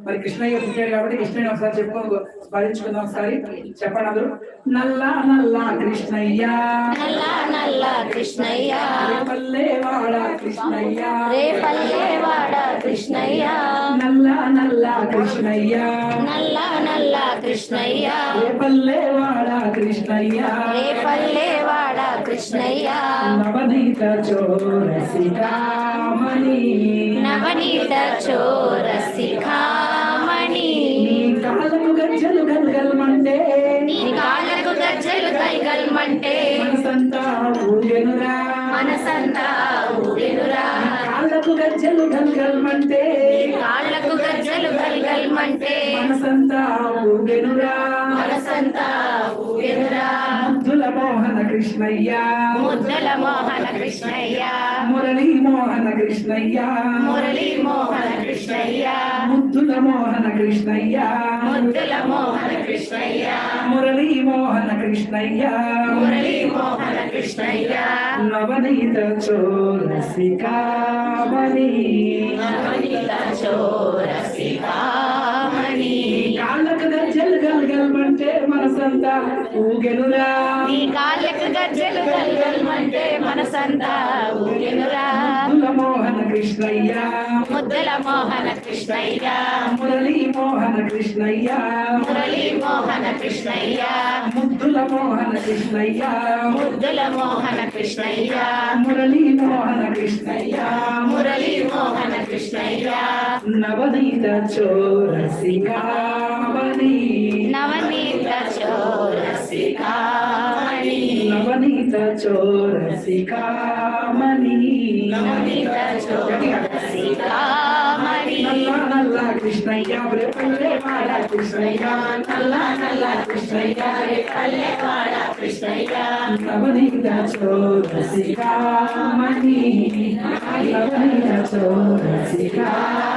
మరి కృష్ణయ్య పుట్టాడు కాబట్టి కృష్ణయ్య ఒకసారి చెప్పుకో స్మరించుకుందాం. ఒకసారి చెప్పండి అందరూ. నల్ల నల్ల కృష్ణయ్య, నల్ల నల్ల కృష్ణయ్య, పల్లెవాడ కృష్ణయ్య, రే పల్లెవాడ కృష్ణయ్య, నల్ల నల్ల కృష్ణయ్య, నల్ల నల్ల కృష్ణయ్య, పల్లెవాడ కృష్ణయ్య, రే పల్లెవాడ కృష్ణయ్య, నవనీత చోరసికామణి, నవనీత చోరసికామణి, కాళ్ళకు గజ్జలు గల్గల్మంటే, నీ కాళ్ళకు గజ్జలు గల్గల్మంటే, మనసంతా ఊగెనురా, మనసంతా ఊగెనురా, కాళ్ళకు గజ్జలు గల్గల్మంటే, కాళ్ళకు గజ్జలు గల్గల్మంటే, మనసంతా ఊగెనురా, మనసంతా ఊగెనురా, ముద్దుల మోహన కృష్ణయ్య, ముద్దుల మోహన కృష్ణయ్య, మురళీ మోహన కృష్ణయ్య, మురళీ మోహన కృష్ణయ్య, ముద్దుల మోహన కృష్ణయ్య, ముద్దుల మోహన కృష్ణయ్య, మురళీ మోహన కృష్ణయ్య, మురళీ మోహన కృష్ణయ్య, నవనీత చోరసికామణి, నవనీత చోరసికామణి, కాళ్ళకు గజ్జలు గల్గల్మంటే మనసంతా ఊగెనురా, నీ కాళ్ళకు గజ్జలు గల్గల్మంటే మనసంతా ఊగెనురా, ముద్దుల మోహన కృష్ణయ్య, ముద్దుల మోహన కృష్ణయ్య, మురళీ మోహన కృష్ణయ్య, మురళీ మోహన కృష్ణయ్య, ముద్దుల మోహన కృష్ణయ్య, ముద్దుల మోహన కృష్ణయ్య, మురళీ మోహన కృష్ణయ్య, మురళీ మోహన కృష్ణయ్య, నవనీత చోరసికామణి, నవనీత చోరసికామణి, నవనీత చోరసికామణి, నవనీత చోరసికామణి, నల్ల నల్ల కృష్ణయ్య, పల్లెవాడ కృష్ణయ్య, నల్ల నల్ల కృష్ణయ్య, పల్లెవాడ కృష్ణయ్య, నవనీత చోరసికామణి, నవనీత చోరసికామణి.